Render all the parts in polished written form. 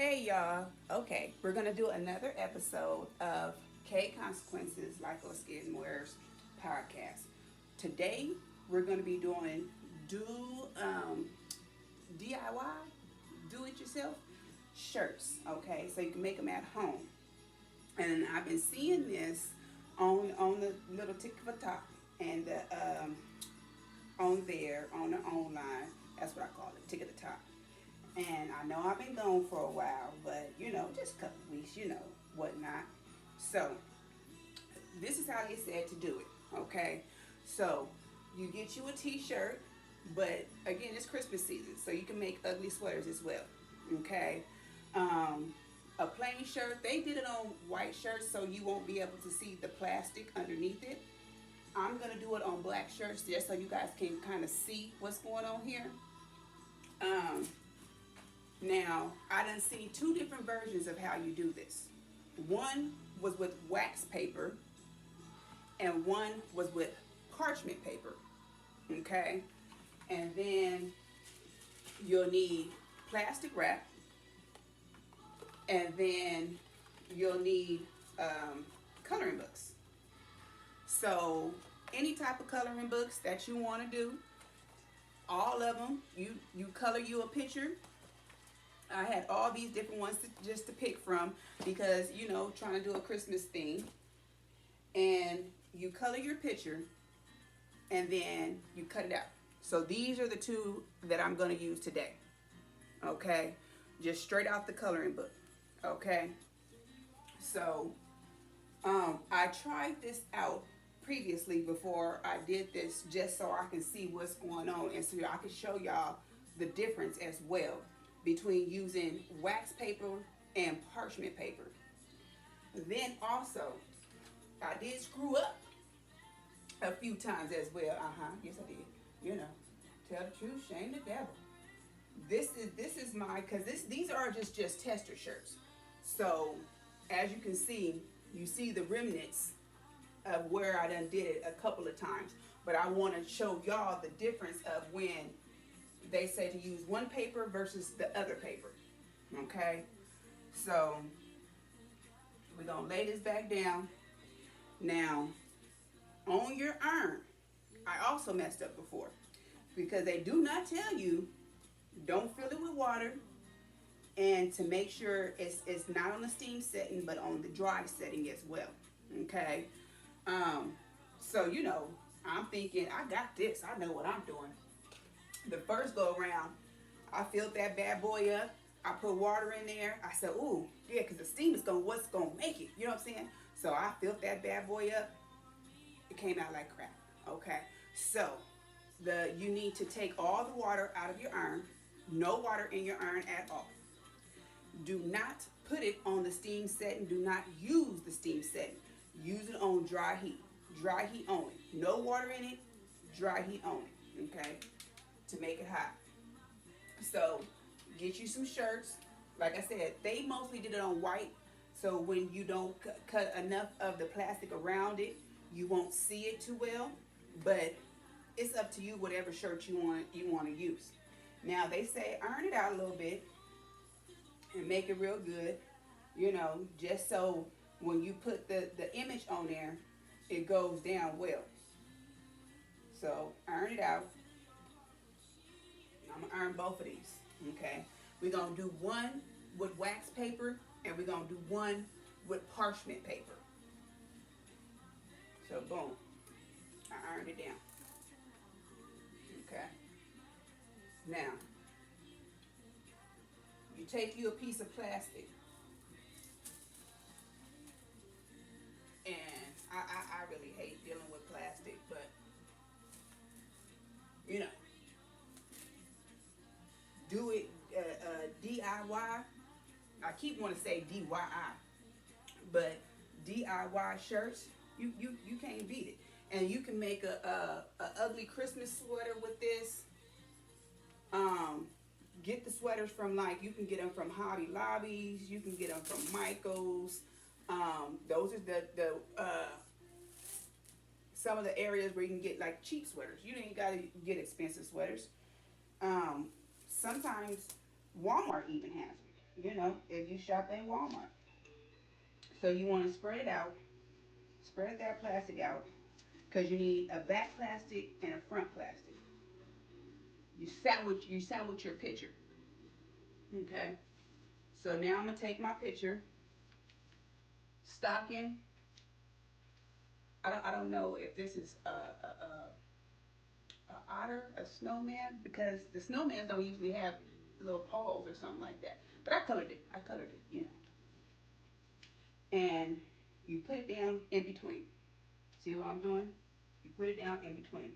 Hey y'all. Okay, we're gonna do another episode of K Consequences Like Us Getting Wears podcast. Today we're gonna be doing do DIY, do it yourself shirts. Okay, so you can make them at home. And I've been seeing this on the little tick of a top and on there on the online. That's what I call it, tick of the top. And I know I've been gone for a while, but just a couple weeks, whatnot. So this is how they said to do it. Okay, so you get you a T-shirt, but again, it's Christmas season, so you can make ugly sweaters as well. Okay, um, a plain shirt. They did it on white shirts, so you won't be able to see the plastic underneath it. I'm gonna do it on black shirts just so you guys can kind of see what's going on here. Um, Now, I done seen two different versions of how you do this. One was with wax paper, and one was with parchment paper. Okay? And then you'll need plastic wrap, and then you'll need coloring books. So, any type of coloring books that you want to do, all of them, you color you a picture. I had all these different ones just to pick from because, trying to do a Christmas theme. And you color your picture and then you cut it out. So these are the two that I'm going to use today. Okay? Just straight out the coloring book. Okay? So I tried this out previously before I did this just so I can see what's going on and so I can show y'all the difference as well between using wax paper and parchment paper. Then also, I did screw up a few times as well. Yes I did. Tell the truth, shame the devil. This is my because these are just tester shirts. So as you can see, you see the remnants of where I done did it a couple of times. But I want to show y'all the difference of when they say to use one paper versus the other paper. Okay? So we're going to lay this back down. Now, on your iron, I also messed up before because they do not tell you don't fill it with water and to make sure it's not on the steam setting but on the dry setting as well. Okay? So, I'm thinking, I got this. I know what I'm doing. The first go around, I filled that bad boy up. I put water in there. I said, ooh, yeah, because the steam is what's going to make it. You know what I'm saying? So I filled that bad boy up. It came out like crap. Okay. So you need to take all the water out of your iron. No water in your iron at all. Do not put it on the steam setting. Do not use the steam setting. Use it on dry heat. Dry heat only. No water in it. Dry heat only. Okay. To make it hot. So get you some shirts. Like I said, they mostly did it on white. So when you don't cut enough of the plastic around it, you won't see it too well. But it's up to you whatever shirt you want to use. Now they say iron it out a little bit and make it real good. Just so when you put the image on there, it goes down well. So iron it out. I'm gonna iron both of these. Okay. We're gonna do one with wax paper and we're gonna do one with parchment paper. So boom. I ironed it down. Okay. Now you take you a piece of plastic and I really hate dealing with plastic, but you know do it DIY. I keep wanting to say DIY, but DIY shirts, you can't beat it. And you can make a ugly Christmas sweater with this. Get the sweaters from you can get them from Hobby Lobbies. You can get them from Michaels. Those are the some of the areas where you can get like cheap sweaters. You ain't got to get expensive sweaters. Sometimes Walmart even has them. if you shop at Walmart. So you want to spread it out, spread that plastic out, because you need a back plastic and a front plastic. You sandwich your picture. Okay. So now I'm gonna take my picture, stocking. I don't know if this is a otter, a snowman, because the snowman don't usually have little paws or something like that. But I colored it. And you put it down in between. See what I'm doing? You put it down in between.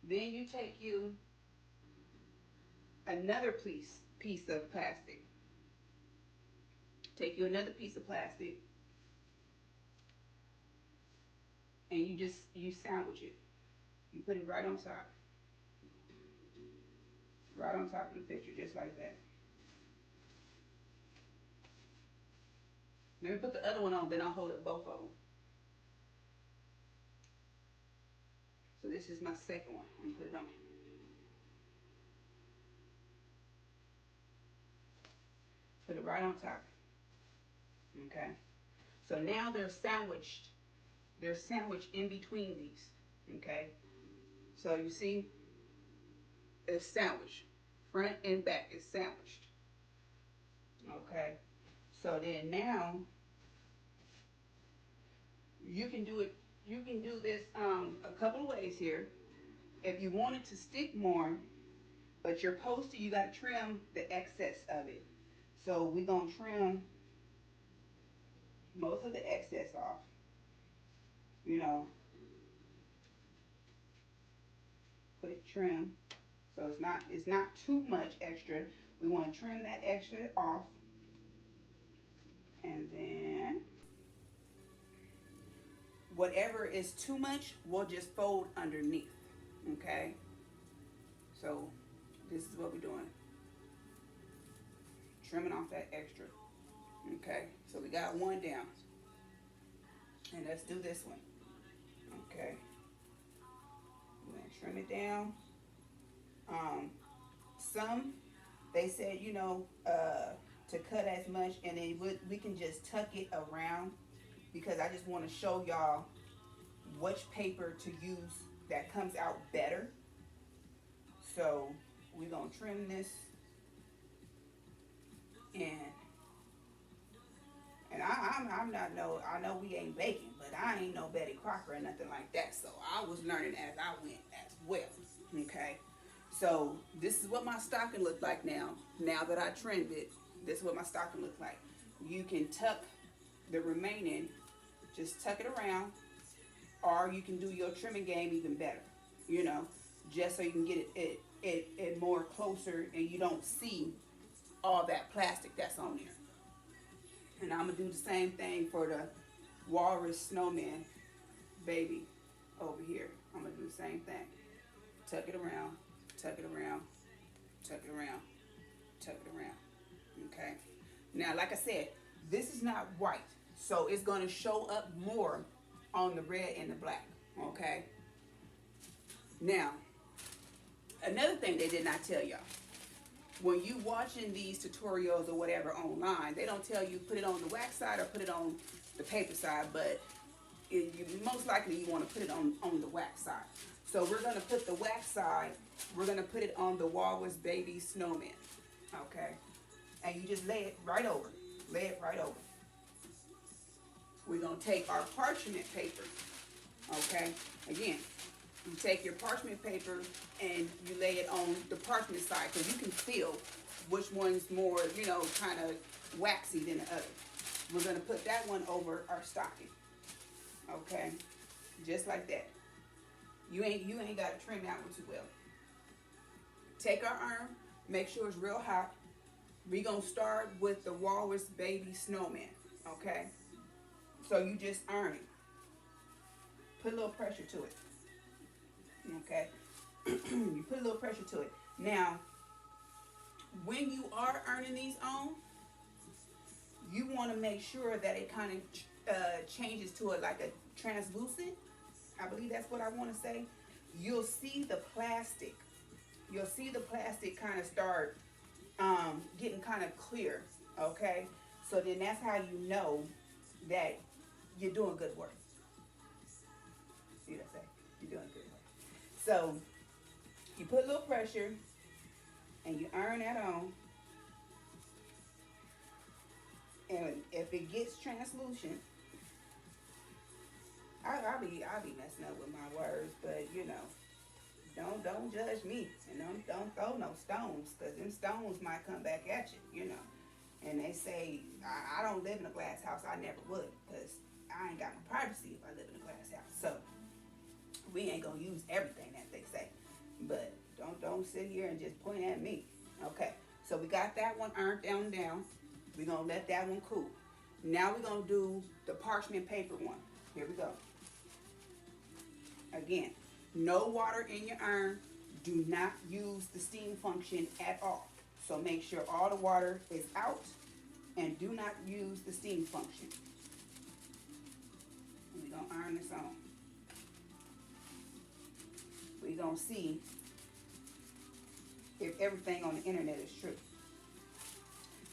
Then you take you another piece of plastic. Take you another piece of plastic, and you sandwich it. You put it right on top of the picture, just like that. Let me put the other one on, then I'll hold up both of them. So this is my second one. I'm gonna put it on. Put it right on top. Okay. So now they're sandwiched. They're sandwiched in between these. Okay. So you see, it's sandwiched. Front and back is sandwiched. Okay. So then now you can do it. You can do this a couple of ways here. If you want it to stick more, but your poster, you got to trim the excess of it. So we're gonna trim most of the excess off. You know, put it trim. So it's not too much extra. We want to trim that extra off, and then whatever is too much, we'll just fold underneath. Okay. So this is what we're doing. Trimming off that extra. Okay. So we got one down, and let's do this one. Okay. We're gonna trim it down. Some they said to cut as much, and then we can just tuck it around because I just want to show y'all which paper to use that comes out better. So we're gonna trim this, and I'm not no I know we ain't baking, but I ain't no Betty Crocker or nothing like that. So I was learning as I went as well. Okay. So this is what my stocking looked like now. Now that I trimmed it, this is what my stocking looked like. You can tuck the remaining, just tuck it around, or you can do your trimming game even better. You know, just so you can get it more closer, and you don't see all that plastic that's on there. And I'm gonna do the same thing for the walrus snowman baby over here. I'm gonna do the same thing. Tuck it around, tuck it around, tuck it around, tuck it around. Okay. Now, like I said, this is not white, so it's gonna show up more on the red and the black. Okay. Now, another thing they did not tell y'all. When you watching these tutorials or whatever online, they don't tell you put it on the wax side or put it on the paper side, but most likely you want to put it on the wax side. So we're going to put the wax side, we're going to put it on the Walrus Baby Snowman. Okay? And you just lay it right over. Lay it right over. We're going to take our parchment paper. Okay? Again, you take your parchment paper and you lay it on the parchment side because you can feel which one's more, kind of waxy than the other. We're going to put that one over our stocking. Okay? Just like that. You ain't got to trim that one too well. Take our iron, make sure it's real hot. We're going to start with the Walrus Baby Snowman. Okay? So you just iron it. Put a little pressure to it. Okay? You put a little pressure to it. Now, when you are ironing these on, you want to make sure that it kind of changes to it like a translucent. I believe that's what I want to say. You'll see the plastic. You'll see the plastic kind of start getting kind of clear. Okay, so then that's how you know that you're doing good work. See what I say? You're doing good work. So you put a little pressure and you iron that on. And if it gets translucent, I'll be messing up with my words, but you know, don't judge me and don't throw no stones, because them stones might come back at you, you know. And they say I don't live in a glass house. I never would, because I ain't got no privacy if I live in a glass house. So we ain't gonna use everything that they say. But don't sit here and just point at me. Okay. So we got that one ironed down. We're gonna let that one cool. Now we're gonna do the parchment paper one. Here we go. Again, no water in your iron. Do not use the steam function at all. So make sure all the water is out and do not use the steam function. We're going to iron this on. We're going to see if everything on the internet is true.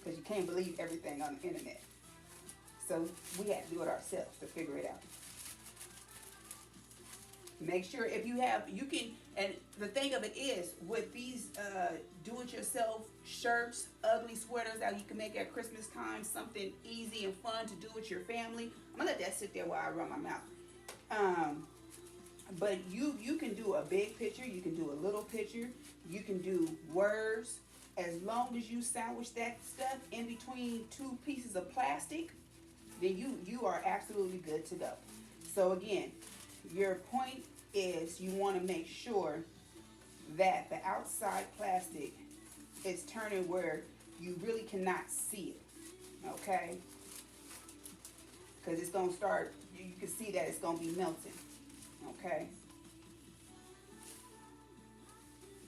Because you can't believe everything on the internet. So we have to do it ourselves to figure it out. Make sure if you have, you can, and the thing of it is, with these do-it-yourself shirts, ugly sweaters that you can make at Christmas time, something easy and fun to do with your family. I'm going to let that sit there while I run my mouth. But you can do a big picture, you can do a little picture, you can do words. As long as you sandwich that stuff in between two pieces of plastic, then you are absolutely good to go. So again, your point is you want to make sure that the outside plastic is turning where you really cannot see it, okay? Because it's going to start, you can see that it's going to be melting, okay?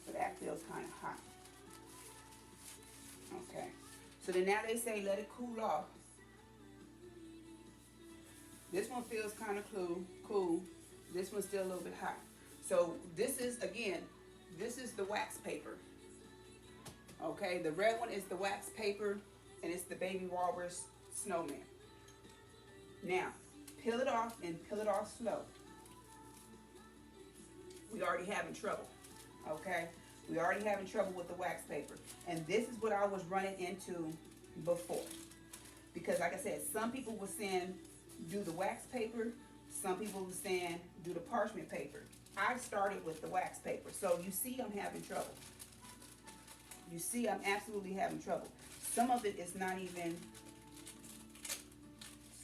So that feels kind of hot. Okay, so then now they say let it cool off. This one feels kind of cool. This one's still a little bit hot. So this is, again, this is the wax paper. Okay, the red one is the wax paper, and it's the Baby Walrus Snowman. Now, peel it off and peel it off slow. We already having trouble, okay? We already having trouble with the wax paper. And this is what I was running into before. Because like I said, some people were saying do the wax paper. Some people were saying do the parchment paper. I started with the wax paper. So you see I'm having trouble. You see I'm absolutely having trouble. Some of it is not even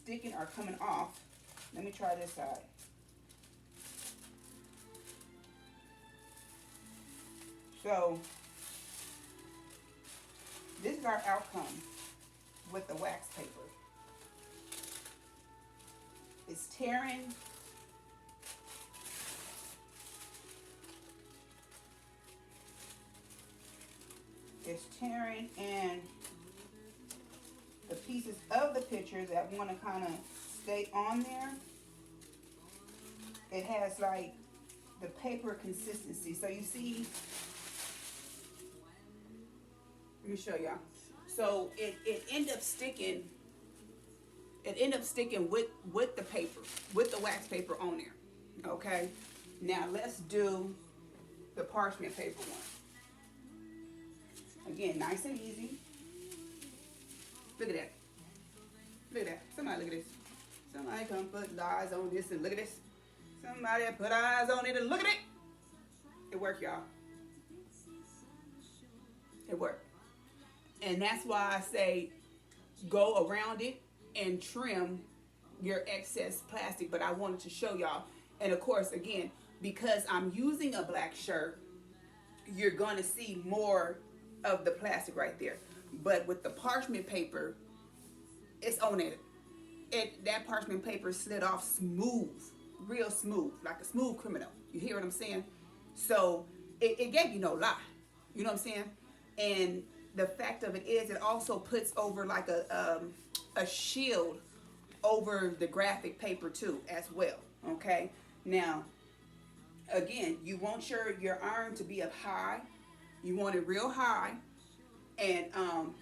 sticking or coming off. Let me try this side. So this is our outcome with the wax paper. It's tearing. It's tearing, and the pieces of the picture that want to kind of stay on there, it has like the paper consistency. So you see, let me show y'all. So it end up sticking. It end up sticking with the paper, with the wax paper on there. Okay. Now let's do the parchment paper one. Again, nice and easy. Look at that. Look at that. Somebody look at this. Somebody come put eyes on this and look at this. Somebody put eyes on it and look at it. It worked, y'all. It worked. And that's why I say go around it and trim your excess plastic. But I wanted to show y'all. And of course, again, because I'm using a black shirt, you're going to see more of the plastic right there. But with the parchment paper, it's on it. That parchment paper slid off smooth, real smooth, like a smooth criminal. You hear what I'm saying? So it gave you no lie. You know what I'm saying? And the fact of it is, it also puts over like a shield over the graphic paper too, as well. Okay. Now, again, you want your iron to be up high. You want it real high, And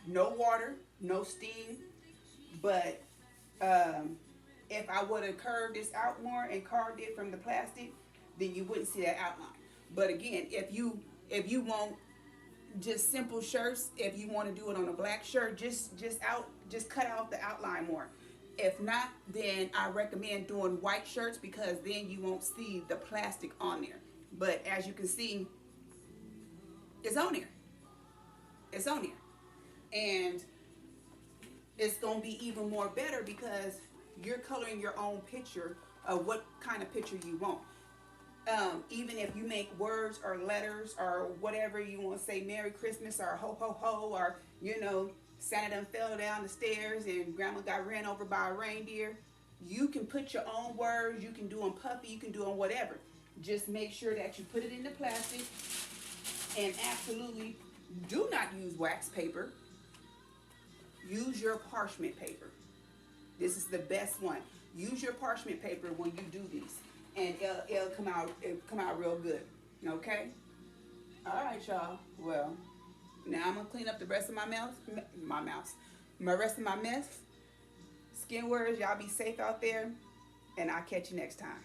no water, no steam. But if I would have curved this out more and carved it from the plastic, then you wouldn't see that outline. But again, if you want just simple shirts, if you want to do it on a black shirt, just cut out the outline more. If not, then I recommend doing white shirts because then you won't see the plastic on there. But as you can see, it's on there. It's on there. And it's going to be even more better because you're coloring your own picture of what kind of picture you want. Even if you make words or letters or whatever you want to say, Merry Christmas or ho ho ho, or Santa done fell down the stairs and Grandma got ran over by a reindeer. You can put your own words. You can do them puffy. You can do them whatever. Just make sure that you put it in the plastic, and absolutely do not use wax paper. Use your parchment paper. This is the best one. Use your parchment paper when you do these, and it'll come out real good. Okay. All right, y'all. Well, now I'm gonna clean up the rest of my rest of my mess. Skin warriors, y'all be safe out there, and I'll catch you next time.